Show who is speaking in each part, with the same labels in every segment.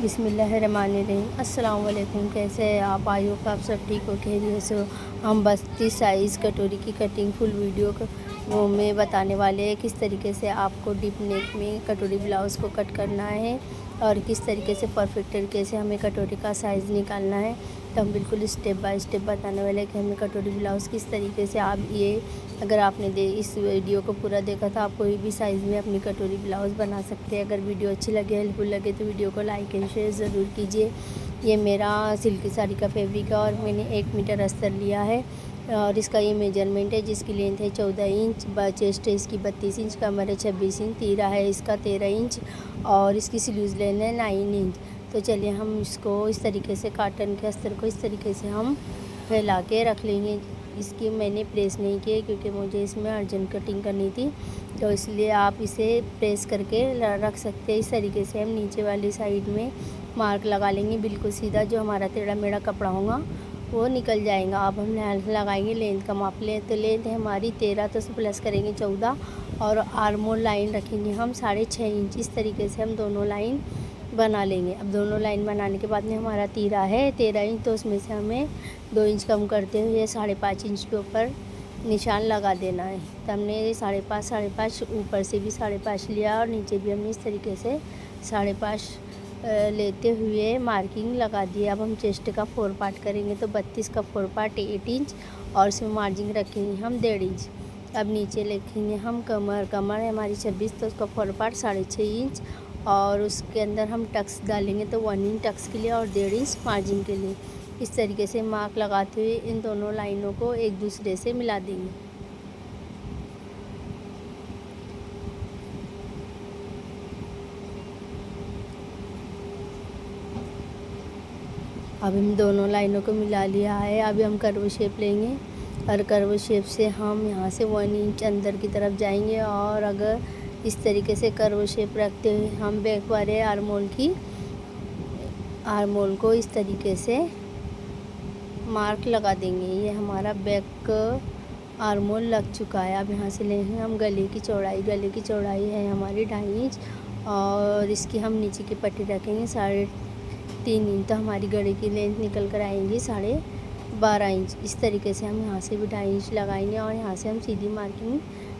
Speaker 1: बिस्मिल्लाहिर्रहमानिर्रहीम। अस्सलाम वालेकुम। कैसे हैं आप? आई होप आप सब ठीक हो, खैरियत से हो। हम 32 साइज़ कटोरी की कटिंग फुल वीडियो वो में बताने वाले हैं किस तरीके से आपको डीप नेक में कटोरी ब्लाउज़ को कट करना है और किस तरीके से परफेक्ट तरीके से हमें कटोरी का साइज़ निकालना है। तो हम बिल्कुल स्टेप बाय स्टेप बताने वाले हैं कि हमें कटोरी ब्लाउज़ किस तरीके से आप ये अगर आपने इस वीडियो को पूरा देखा तो आप कोई भी साइज़ में अपनी कटोरी ब्लाउज़ बना सकते हैं। अगर वीडियो अच्छी लगे, हेल्पफुल लगे तो वीडियो को लाइक एंड शेयर ज़रूर कीजिए। ये मेरा सिल्की साड़ी का फैब्रिक है और मैंने 1 मीटर अस्तर लिया है और इसका ये मेजरमेंट है जिसकी लेंथ है 14 इंच, चेस्ट है इसकी 32 इंच, कमर है 26 इंच, तीरा है इसका 13 इंच और इसकी स्लीव्स लेंथ है 9 इंच। तो चलिए हम इसको इस तरीके से काटन के अस्तर को इस तरीके से हम फैला के रख लेंगे। इसकी मैंने प्रेस नहीं की क्योंकि मुझे इसमें अर्जेंट कटिंग करनी थी, तो इसलिए आप इसे प्रेस करके रख सकते हैं। इस तरीके से हम नीचे वाली साइड में मार्क लगा लेंगे बिल्कुल सीधा, जो हमारा टेढ़ा मेढ़ा कपड़ा होगा वो निकल जाएगा। अब हम लगाएंगे लेंथ का माप। लें तो लेंथ है हमारी 13, तो प्लस करेंगे 14 और आर्मोल लाइन रखेंगे हम 6.5 इंच। इस तरीके से हम दोनों लाइन बना लेंगे। अब दोनों लाइन बनाने के बाद में हमारा तीरा है 13 इंच, तो उसमें से हमें 2 इंच कम करते हुए 5.5 इंच के ऊपर निशान लगा देना है। तो हमने 5.5 ऊपर से भी 5.5 लिया और नीचे भी हमने इस तरीके से 5.5 लेते हुए मार्किंग लगा दी। अब हम चेस्ट का 4 पार्ट करेंगे, तो 32 का 4 पार्ट 8 इंच और उसमें मार्जिन रखेंगे हम 1.5 इंच। अब नीचे लिखेंगे हम कमर है हमारी 26, तो उसका 4 पार्ट 6.5 इंच और उसके अंदर हम टक्स डालेंगे, तो 1 इंच टक्स के लिए और 1.5 इंच मार्जिन के लिए। इस तरीके से मार्क लगाते हुए इन दोनों लाइनों को एक दूसरे से मिला देंगे। अब हम दोनों लाइनों को मिला लिया है। अभी हम कर्व शेप लेंगे और कर्व शेप से हम यहाँ से 1 इंच अंदर की तरफ जाएंगे और अगर इस तरीके से कर्व शेप रखते हुए हम बैक वाले आर्मोल को इस तरीके से मार्क लगा देंगे। ये हमारा बैक आर्मोल लग चुका है। अब यहाँ से लेंगे हम गले की चौड़ाई। गले की चौड़ाई है हमारी 2.5 इंच और इसकी हम नीचे की पट्टी रखेंगे 3.5 इंच, तो हमारी गले की लेंथ निकल कर आएंगी 12.5 इंच। इस तरीके से हम यहाँ से भी 2.5 इंच लगाएंगे और यहाँ से हम सीधी मार्किंग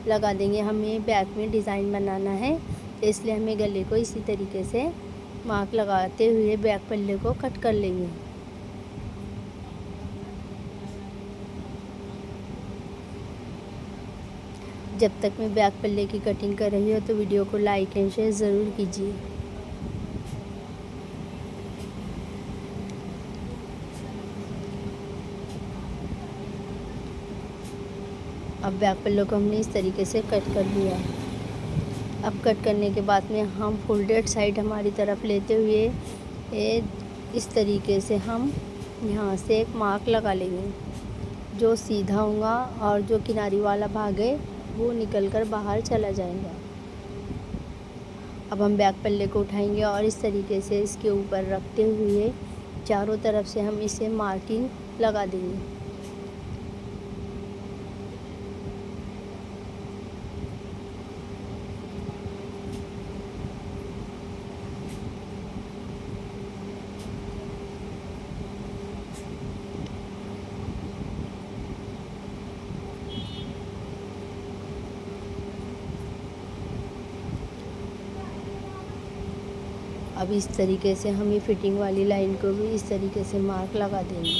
Speaker 1: लगा देंगे। हमें बैक में डिज़ाइन बनाना है, तो इसलिए हमें गले को इसी तरीके से मार्क लगाते हुए बैक पल्ले को कट कर लेंगे। जब तक मैं बैक पल्ले की कटिंग कर रही हूँ तो वीडियो को लाइक एंड शेयर ज़रूर कीजिए। अब बैक पल्ले को हमने इस तरीके से कट कर लिया। अब कट करने के बाद में हम फोल्डेड साइड हमारी तरफ लेते हुए इस तरीके से हम यहाँ से एक मार्क लगा लेंगे जो सीधा होगा और जो किनारी वाला भाग है वो निकल कर बाहर चला जाएगा। अब हम बैक पल्ले को उठाएंगे और इस तरीके से इसके ऊपर रखते हुए चारों तरफ से हम इसे मार्किंग लगा देंगे। अब इस तरीके से हम ये फिटिंग वाली लाइन को भी इस तरीके से मार्क लगा देंगे।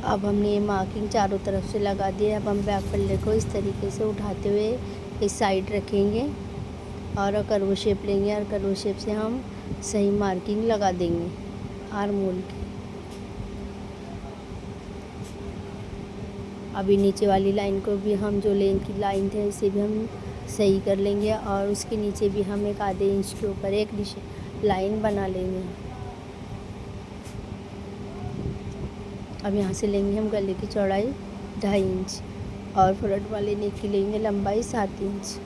Speaker 1: अब हमने ये मार्किंग चारों तरफ से लगा दी है। अब हम बैक पल्ले को इस तरीके से उठाते हुए इस साइड रखेंगे और कर्व शेप लेंगे और कर्व शेप से हम सही मार्किंग लगा देंगे आर्मोल की। अभी नीचे वाली लाइन को भी हम जो लेंथ की लाइन थे इसे भी हम सही कर लेंगे और उसके नीचे भी हम एक आधे इंच के ऊपर एक लाइन बना लेंगे। अब यहाँ से लेंगे हम गले की चौड़ाई 2.5 इंच और फ्रंट वाले नेक की लेंगे लंबाई 7 इंच।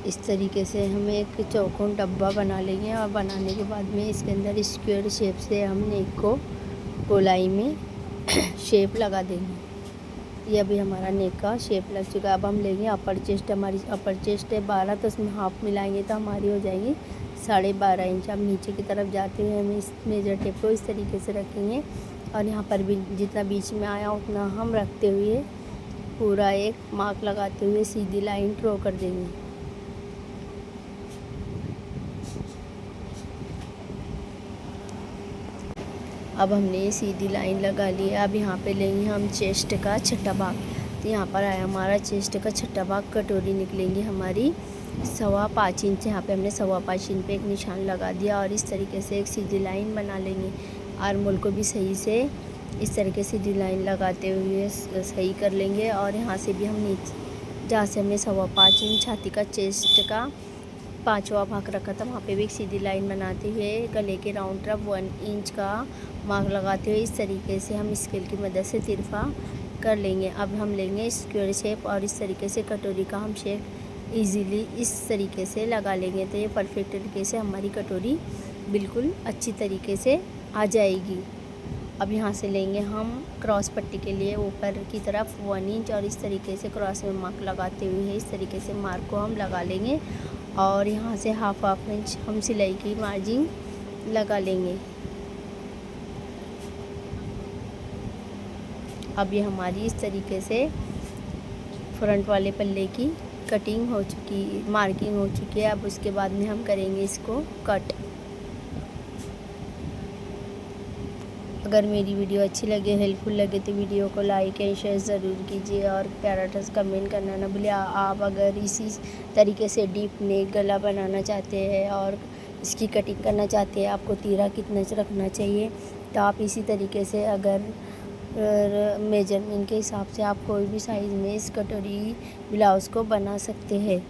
Speaker 1: इस तरीके से हम एक चौकोन डब्बा बना लेंगे और बनाने के बाद में इसके अंदर स्क्वायर शेप से हम नेक को गोलाई में शेप लगा देंगे। ये अभी हमारा नेक का शेप लग चुका है। अब हम लेंगे अपर चेस्ट, हमारी अपर चेस्ट है 12, तो उसमें हाफ मिलाएंगे तो हमारी हो जाएगी 12.5 इंच। अब नीचे की तरफ जाते हुए हम इस मेजर टेप को इस तरीके से रखेंगे और यहाँ पर भी जितना बीच में आया उतना हम रखते हुए पूरा एक मार्क लगाते हुए सीधी लाइन ड्रॉ कर देंगे। अब हमने ये सीधी लाइन लगा ली है। अब यहाँ पे लेंगे हम चेस्ट का छठा भाग, तो यहाँ पर आया हमारा चेस्ट का छठा भाग। कटोरी निकलेंगी हमारी 5.25 इंच। यहाँ पे हमने 5.25 इंच पे एक निशान लगा दिया और इस तरीके से एक सीधी लाइन बना लेंगे। आर्मोल को भी सही से इस तरीके से सीधी लाइन लगाते हुए सही कर लेंगे और यहाँ से भी हम नीचे जहाँ से हमने 5.25 इंच छाती का चेस्ट का 5वां भाग रखा था वहाँ पे भी एक सीधी लाइन बनाते हुए गले के राउंड तरफ 1 इंच का मार्क लगाते हुए इस तरीके से हम स्केल की मदद से तिरफा कर लेंगे। अब हम लेंगे स्क्वायर शेप और इस तरीके से कटोरी का हम शेप इजीली इस तरीके से लगा लेंगे, तो ये परफेक्ट तरीके से हमारी कटोरी बिल्कुल अच्छी तरीके से आ जाएगी। अब यहाँ से लेंगे हम क्रॉस पट्टी के लिए ऊपर की तरफ 1 इंच और इस तरीके से क्रॉस में मार्क लगाते हुए इस तरीके से मार्क को हम लगा लेंगे और यहाँ से हाफ इंच हम सिलाई की मार्जिन लगा लेंगे। अब ये हमारी इस तरीके से फ्रंट वाले पल्ले की कटिंग हो चुकी, मार्किंग हो चुकी है। अब उसके बाद में हम करेंगे इसको कट। अगर मेरी वीडियो अच्छी लगे, हेल्पफुल लगे तो वीडियो को लाइक एंड शेयर ज़रूर कीजिए और प्यारा सा कमेंट करना ना भूलिए। आप अगर इसी तरीके से डीप नेक गला बनाना चाहते हैं और इसकी कटिंग करना चाहते हैं, आपको तीरा कितना रखना चाहिए, तो आप इसी तरीके से अगर मेजरमेंट के हिसाब से आप कोई भी साइज़ में इस कटोरी ब्लाउज़ को बना सकते हैं।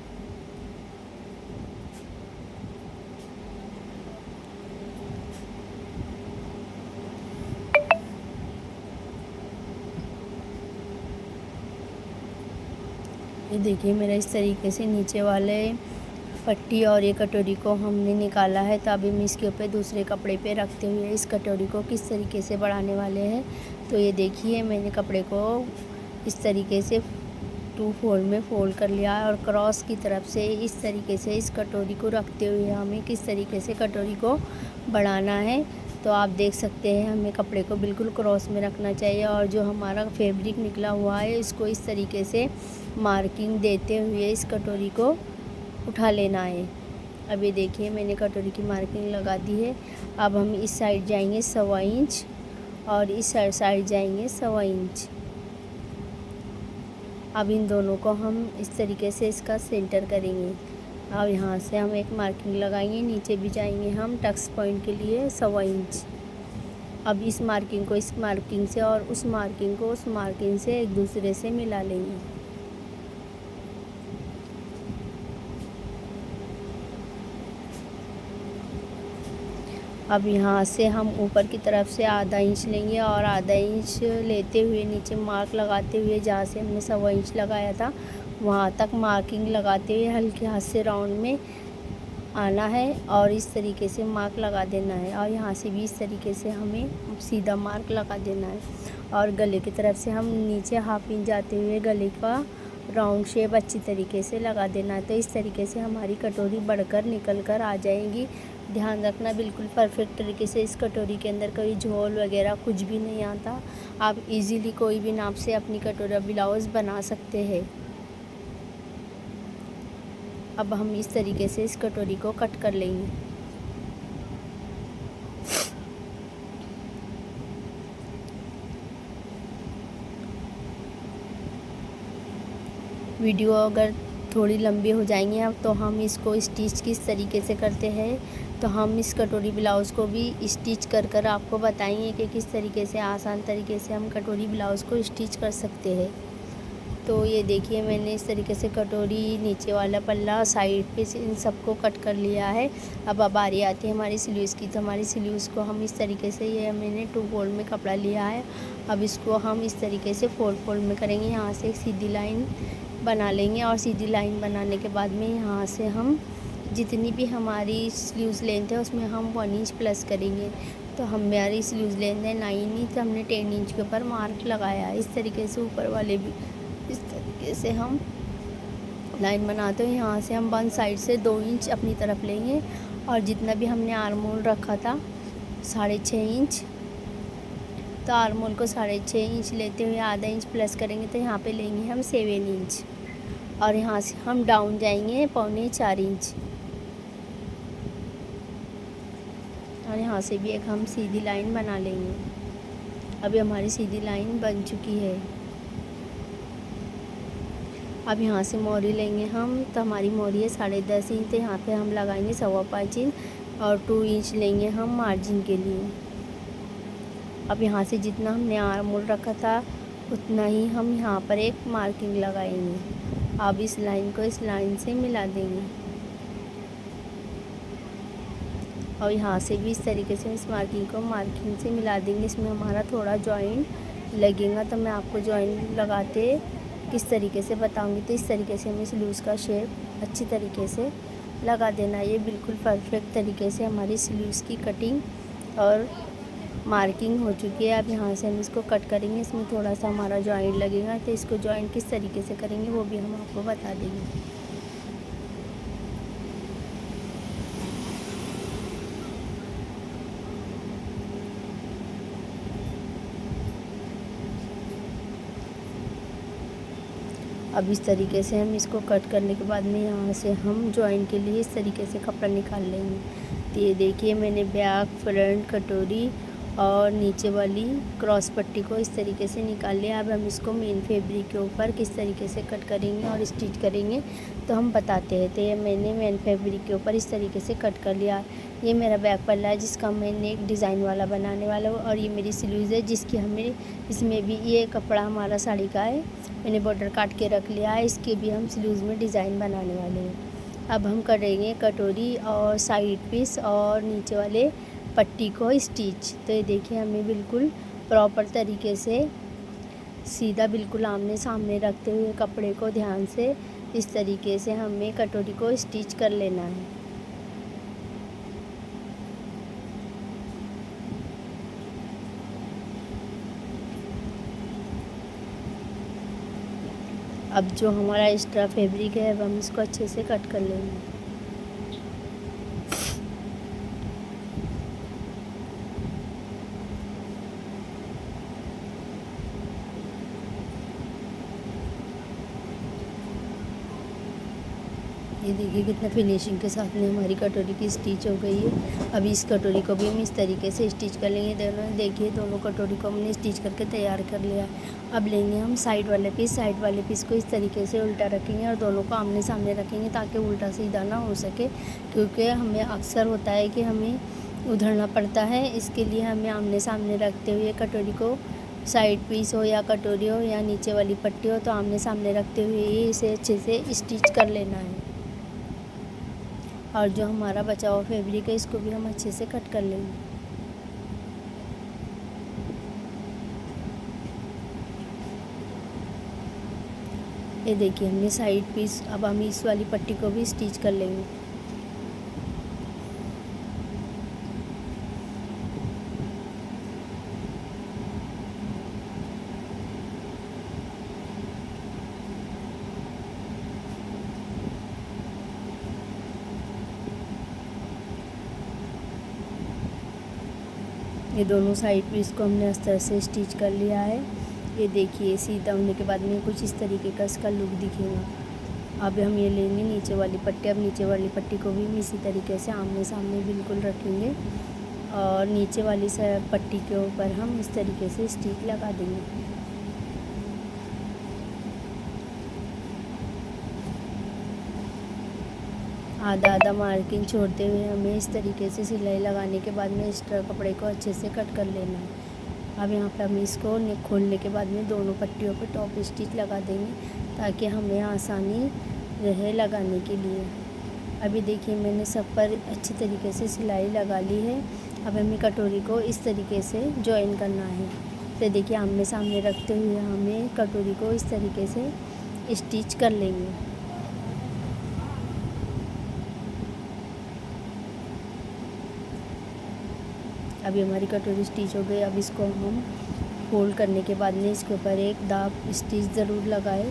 Speaker 1: ये देखिए मेरा इस तरीके से नीचे वाले पट्टी और ये कटोरी को हमने निकाला है। तो अभी हम इसके ऊपर दूसरे कपड़े पे रखते हुए इस कटोरी को किस तरीके से बढ़ाने वाले हैं। तो ये देखिए मैंने कपड़े को इस तरीके से 2 फोल्ड में फोल्ड कर लिया है और क्रॉस की तरफ से इस तरीके से इस कटोरी को रखते हुए हमें किस तरीके से कटोरी को बढ़ाना है। तो आप देख सकते हैं हमें कपड़े को बिल्कुल क्रॉस में रखना चाहिए और जो हमारा फैब्रिक निकला हुआ है इसको इस तरीके से मार्किंग देते हुए इस कटोरी को उठा लेना है। अब ये देखिए मैंने कटोरी की मार्किंग लगा दी है। अब हम इस साइड जाएंगे 1.25 इंच और इस साइड जाएंगे 1.25 इंच। अब इन दोनों को हम इस तरीके से इसका सेंटर करेंगे। अब यहाँ से हम एक मार्किंग लगाएंगे, नीचे भी जाएंगे हम टक्स पॉइंट के लिए 1.25 इंच। अब इस मार्किंग को इस मार्किंग से और उस मार्किंग को उस मार्किंग से एक दूसरे से मिला लेंगे। अब यहाँ से हम ऊपर की तरफ से आधा इंच लेंगे और आधा इंच लेते हुए नीचे मार्क लगाते हुए जहाँ से हमने 1.25 इंच लगाया था वहाँ तक मार्किंग लगाते हुए हल्के हाथ से राउंड में आना है और इस तरीके से मार्क लगा देना है और यहाँ से भी इस तरीके से हमें सीधा मार्क लगा देना है और गले की तरफ से हम नीचे हाफ इंच जाते हुए गले का राउंड शेप अच्छी तरीके से लगा देना है। तो इस तरीके से हमारी कटोरी बढ़कर निकल कर आ जाएगी। ध्यान रखना बिल्कुल परफेक्ट तरीके से इस कटोरी के अंदर कोई झोल वगैरह कुछ भी नहीं आता। आप इजीली कोई भी नाप से अपनी कटोरा ब्लाउज़ बना सकते हैं। अब हम इस तरीके से इस कटोरी को कट कर लेंगे। वीडियो अगर थोड़ी लंबी हो जाएंगी अब तो हम इसको स्टिच किस तरीके से करते हैं, तो हम इस कटोरी ब्लाउज़ को भी स्टिच कर कर आपको बताएंगे कि किस तरीके से आसान तरीके से हम कटोरी ब्लाउज़ को स्टिच कर सकते हैं। तो ये देखिए मैंने इस तरीके से कटोरी, नीचे वाला पल्ला, साइड पे इन सबको कट कर लिया है। अब बारी आती है हमारी स्लीव्स की। तो हमारी स्लीव्स को हम इस तरीके से, ये मैंने 2 फोल्ड में कपड़ा लिया है। अब इसको हम इस तरीके से 4 फोल्ड में करेंगे। यहाँ से एक सीधी लाइन बना लेंगे और सीधी लाइन बनाने के बाद में यहाँ से हम जितनी भी हमारी स्लीव्स लेंथ है उसमें हम 1 इंच प्लस करेंगे। तो हमारी स्लीव्स लेंथ है 9 इंच, हमने 10 इंच के ऊपर मार्क लगाया है। इस तरीके से ऊपर वाले भी इस तरीके से हम लाइन बनाते हैं। यहाँ से हम वन साइड से 2 इंच अपनी तरफ लेंगे और जितना भी हमने आर्म होल रखा था 6.5 इंच, तो आर्म होल को 6.5 इंच लेते हुए आधा इंच प्लस करेंगे तो यहाँ पे लेंगे हम 7 इंच और यहाँ से हम डाउन जाएंगे 3.25 इंच और यहाँ से भी एक हम सीधी लाइन बना लेंगे। अभी हमारी सीधी लाइन बन चुकी है। अब यहाँ से मोरी लेंगे हम, तो हमारी मोरी है 10.5 इंच, तो यहाँ पे हम लगाएंगे 5.25 इंच और 2 इंच लेंगे हम मार्जिन के लिए। अब यहाँ से जितना हमने आर्म होल रखा था उतना ही हम यहाँ पर एक मार्किंग लगाएंगे। अब इस लाइन को इस लाइन से मिला देंगे और यहाँ से भी इस तरीके से इस मार्किंग को मार्किंग से मिला देंगे। इसमें हमारा थोड़ा जॉइंट लगेगा, तो मैं आपको जॉइंट लगाते किस तरीके से बताऊंगी। तो इस तरीके से हमें स्लीव्स का शेप अच्छी तरीके से लगा देना। ये बिल्कुल परफेक्ट तरीके से हमारी स्लीव्स की कटिंग और मार्किंग हो चुकी है। अब यहाँ से हम इसको कट करेंगे। इसमें थोड़ा सा हमारा जॉइंट लगेगा, तो इसको जॉइंट किस तरीके से करेंगे वो भी हम आपको बता देंगे। अब इस तरीके से हम इसको कट करने के बाद में यहाँ से हम जॉइंट के लिए इस तरीके से कपड़ा निकाल लेंगे। तो ये देखिए मैंने बैक, फ्रंट, कटोरी और नीचे वाली क्रॉस पट्टी को इस तरीके से निकाल लिया। अब हम इसको मेन फैब्रिक के ऊपर किस तरीके से कट करेंगे और स्टिच करेंगे तो हम बताते हैं। तो ये मैंने मेन फैब्रिक के ऊपर इस तरीके से कट कर लिया। ये मेरा बैक पल्ला है जिसका मैंने एक डिज़ाइन वाला बनाने वाला हूँ और ये मेरी स्लीव्स है जिसकी हमें इसमें भी ये कपड़ा हमारा साड़ी का है, मैंने बॉर्डर काट के रख लिया है। इसके भी हम स्लीव्स में डिज़ाइन बनाने वाले हैं। अब हम करेंगे कटोरी और साइड पीस और नीचे वाले पट्टी को स्टिच। तो ये देखिए हमें बिल्कुल प्रॉपर तरीके से सीधा बिल्कुल आमने सामने रखते हुए कपड़े को ध्यान से इस तरीके से हमें कटोरी को स्टिच कर लेना है। अब जो हमारा एक्स्ट्रा फैब्रिक है अब हम इसको अच्छे से कट कर लेंगे। ये देखिए कितना फिनिशिंग के साथ में हमारी कटोरी की स्टिच हो गई है। अभी इस कटोरी को भी हम इस तरीके से स्टिच कर लेंगे। देखिए दोनों कटोरी को हमने स्टिच करके तैयार कर लिया। अब लेंगे हम साइड वाले पीस। साइड वाले पीस को इस तरीके से उल्टा रखेंगे और दोनों को आमने सामने रखेंगे ताकि उल्टा सीधा ना हो सके, क्योंकि हमें अक्सर होता है कि हमें उधड़ना पड़ता है। इसके लिए हमें आमने सामने रखते हुए कटोरी को, साइड पीस हो या कटोरी हो या नीचे वाली पट्टी हो, तो आमने सामने रखते हुए इसे अच्छे से स्टिच कर लेना है। और जो हमारा बचा हुआ फैब्रिक है इसको भी हम अच्छे से कट कर लेंगे। ये देखिए हमने साइड पीस, अब हम इस वाली पट्टी को भी स्टिच कर लेंगे। ये दोनों साइड पीस को हमने इस तरह से स्टिच कर लिया है। ये देखिए सीधा होने के बाद में कुछ इस तरीके का इसका लुक दिखेगा। अब हम ये लेंगे नीचे वाली पट्टी। अब नीचे वाली पट्टी को भी हम इसी तरीके से आमने सामने बिल्कुल रखेंगे और नीचे वाली पट्टी के ऊपर हम इस तरीके से स्टिच लगा देंगे। आधा आधा मार्किंग छोड़ते हुए हमें इस तरीके से सिलाई लगाने के बाद में एक्स्ट्रा कपड़े को अच्छे से कट कर लेना है। अब यहाँ पे हम इसको खोलने के बाद में दोनों पट्टियों पे टॉप स्टिच लगा देंगे ताकि हमें आसानी रहे लगाने के लिए। अभी देखिए मैंने सब पर अच्छी तरीके से सिलाई लगा ली है। अब हमें कटोरी को इस तरीके से जॉइन करना है। तो देखिए आमने सामने रखते हुए हमें कटोरी को इस तरीके से स्टिच कर लेंगे। अभी हमारी कटोरी स्टिच हो गई। अब इसको हम फोल्ड करने के बाद में इसके ऊपर एक दाब स्टिच ज़रूर लगाए।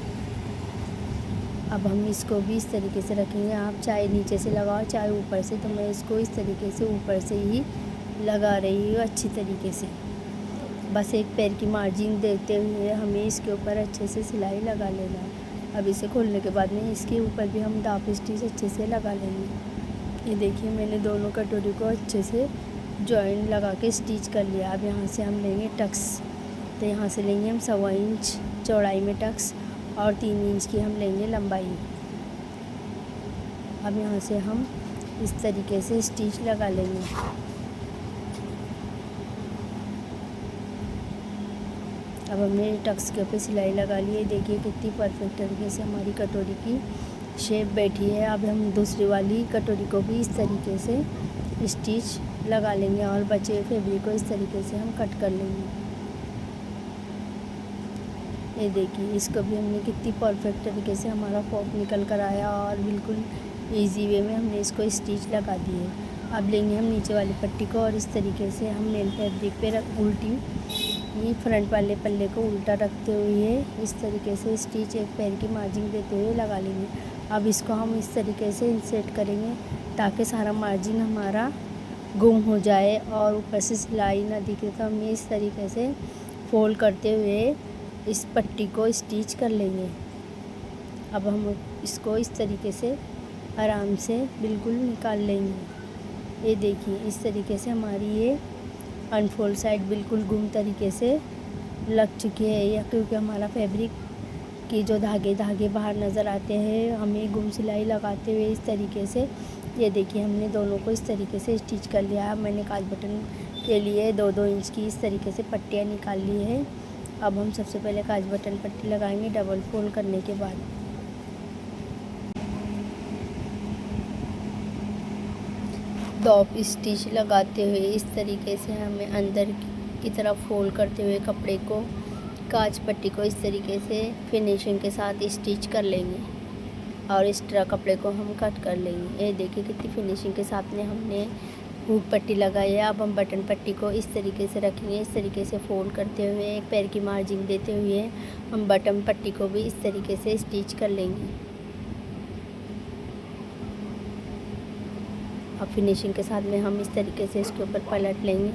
Speaker 1: अब हम इसको भी इस तरीके से रखेंगे। आप चाहे नीचे से लगाओ चाहे ऊपर से, तो मैं इसको इस तरीके से ऊपर से ही लगा रही हूँ अच्छी तरीके से। बस एक पैर की मार्जिन देते हुए हमें इसके ऊपर अच्छे से सिलाई लगा लेना है। अब इसे खोलने के बाद में इसके ऊपर भी हम दाब स्टिच अच्छे से लगा लेंगे। ये देखिए मैंने दोनों कटोरी को अच्छे से जॉइंट लगा के स्टिच कर लिया। अब यहाँ से हम लेंगे टक्स, तो यहाँ से लेंगे हम 1.25 इंच चौड़ाई में टक्स और 3 इंच की हम लेंगे लंबाई। अब यहाँ से हम इस तरीके से स्टिच लगा लेंगे। अब हमने टक्स के ऊपर सिलाई लगा ली है। देखिए कितनी परफेक्ट तरीके से हमारी कटोरी की शेप बैठी है। अब हम दूसरी वाली कटोरी को भी इस तरीके से स्टिच लगा लेंगे और बचे हुए फैब्रिक को इस तरीके से हम कट कर लेंगे। ये देखिए इसको भी हमने कितनी परफेक्ट तरीके से हमारा फॉर्क निकल कर आया और बिल्कुल इजी वे में हमने इसको स्टिच लगा दी है। अब लेंगे हम नीचे वाली पट्टी को और इस तरीके से हम मेन फैब्रिक पे उल्टी ये फ्रंट वाले पल्ले को उल्टा रखते हुए इस तरीके से स्टिच एक पैर की मार्जिन देते हुए लगा लेंगे। अब इसको हम इस तरीके से इंसर्ट करेंगे ताकि सारा मार्जिन हमारा गुम हो जाए और ऊपर से सिलाई ना दिखे। तो हम इस तरीके से फोल्ड करते हुए इस पट्टी को स्टिच कर लेंगे। अब हम इसको इस तरीके से आराम से बिल्कुल निकाल लेंगे। ये देखिए इस तरीके से हमारी ये अनफोल्ड साइड बिल्कुल गुम तरीके से लग चुकी है, या क्योंकि हमारा फैब्रिक की जो धागे बाहर नज़र आते हैं हमें गुम सिलाई लगाते हुए इस तरीके से। ये देखिए हमने दोनों को इस तरीके से स्टिच कर लिया है। मैंने काज बटन के लिए 2-2 इंच की इस तरीके से पट्टियाँ निकाल ली है। अब हम सबसे पहले काज बटन पट्टी लगाएंगे डबल फोल्ड करने के बाद। डॉप स्टिच लगाते हुए इस तरीके से हमें अंदर की तरफ फोल्ड करते हुए कपड़े को काज पट्टी को इस तरीके से फिनिशिंग के साथ स्टिच कर लेंगे और इस तरह कपड़े को हम कट कर लेंगे। ये देखिए कितनी फिनिशिंग के साथ में हमने हुक पट्टी लगाई है। अब हम बटन पट्टी को इस तरीके से रखेंगे, इस तरीके से फोल्ड करते हुए एक पैर की मार्जिन देते हुए हम बटन पट्टी को भी इस तरीके से स्टिच कर लेंगे। अब फिनिशिंग के साथ में हम इस तरीके से इसके ऊपर पलट लेंगे।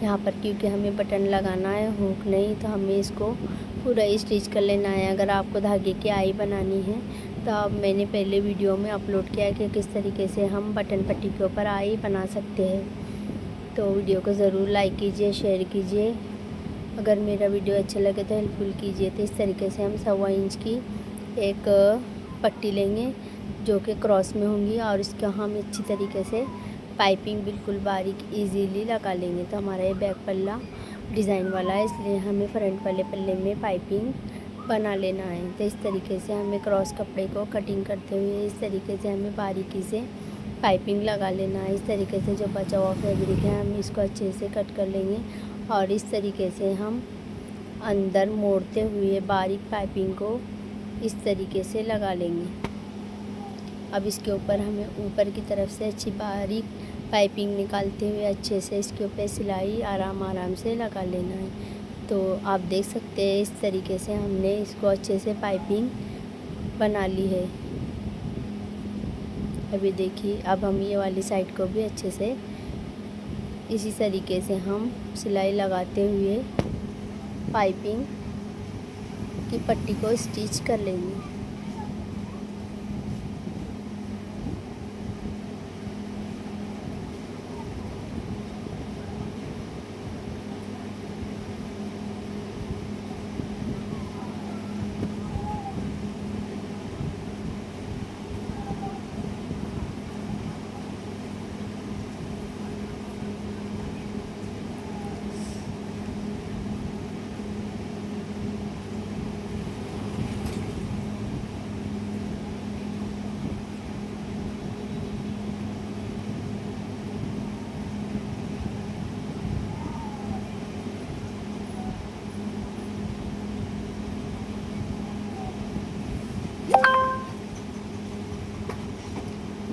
Speaker 1: यहाँ पर क्योंकि हमें बटन लगाना है हुक नहीं, तो हमें इसको पूरा स्टिच कर लेना है। अगर आपको धागे की आई बनानी है तो अब मैंने पहले वीडियो में अपलोड किया है कि किस तरीके से हम बटन पट्टी के ऊपर आई बना सकते हैं। तो वीडियो को ज़रूर लाइक कीजिए, शेयर कीजिए। अगर मेरा वीडियो अच्छा लगे तो हेल्पफुल कीजिए। तो इस तरीके से हम 1.25 इंच की एक पट्टी लेंगे जो कि क्रॉस में होंगी और इसका हम अच्छी तरीके से पाइपिंग बिल्कुल बारीक इजीली लगा लेंगे। तो हमारा ये बैक पल्ला डिज़ाइन वाला है, इसलिए हमें फ्रंट वाले पल्ले में पाइपिंग बना लेना है। तो इस तरीके से हमें क्रॉस कपड़े को कटिंग करते हुए इस तरीके से हमें बारीकी से पाइपिंग लगा लेना है। इस तरीके से जो बचा हुआ फैब्रिक है हम इसको अच्छे से कट कर लेंगे और इस तरीके से हम अंदर मोड़ते हुए बारीक पाइपिंग को इस तरीके से लगा लेंगे। अब इसके ऊपर हमें ऊपर की तरफ से अच्छी बारीक पाइपिंग निकालते हुए अच्छे से इसके ऊपर सिलाई आराम से लगा लेना है। तो आप देख सकते हैं इस तरीके से हमने इसको अच्छे से पाइपिंग बना ली है। अभी देखिए अब हम ये वाली साइड को भी अच्छे से इसी तरीके से हम सिलाई लगाते हुए पाइपिंग की पट्टी को स्टिच कर लेंगे।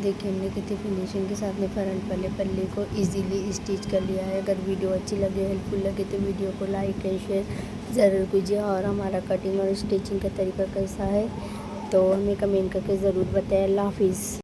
Speaker 1: देखिए हमने कितनी फिनिशिंग के साथ में फ्रंट वाले पल्ले को इजीली स्टिच कर लिया है। अगर वीडियो अच्छी लगे, हेल्पफुल लगे तो वीडियो को लाइक एंड शेयर ज़रूर कीजिए। और हमारा कटिंग और स्टिचिंग का तरीका कैसा है तो हमें कमेंट करके ज़रूर बताएं। अल्लाह हाफिज़।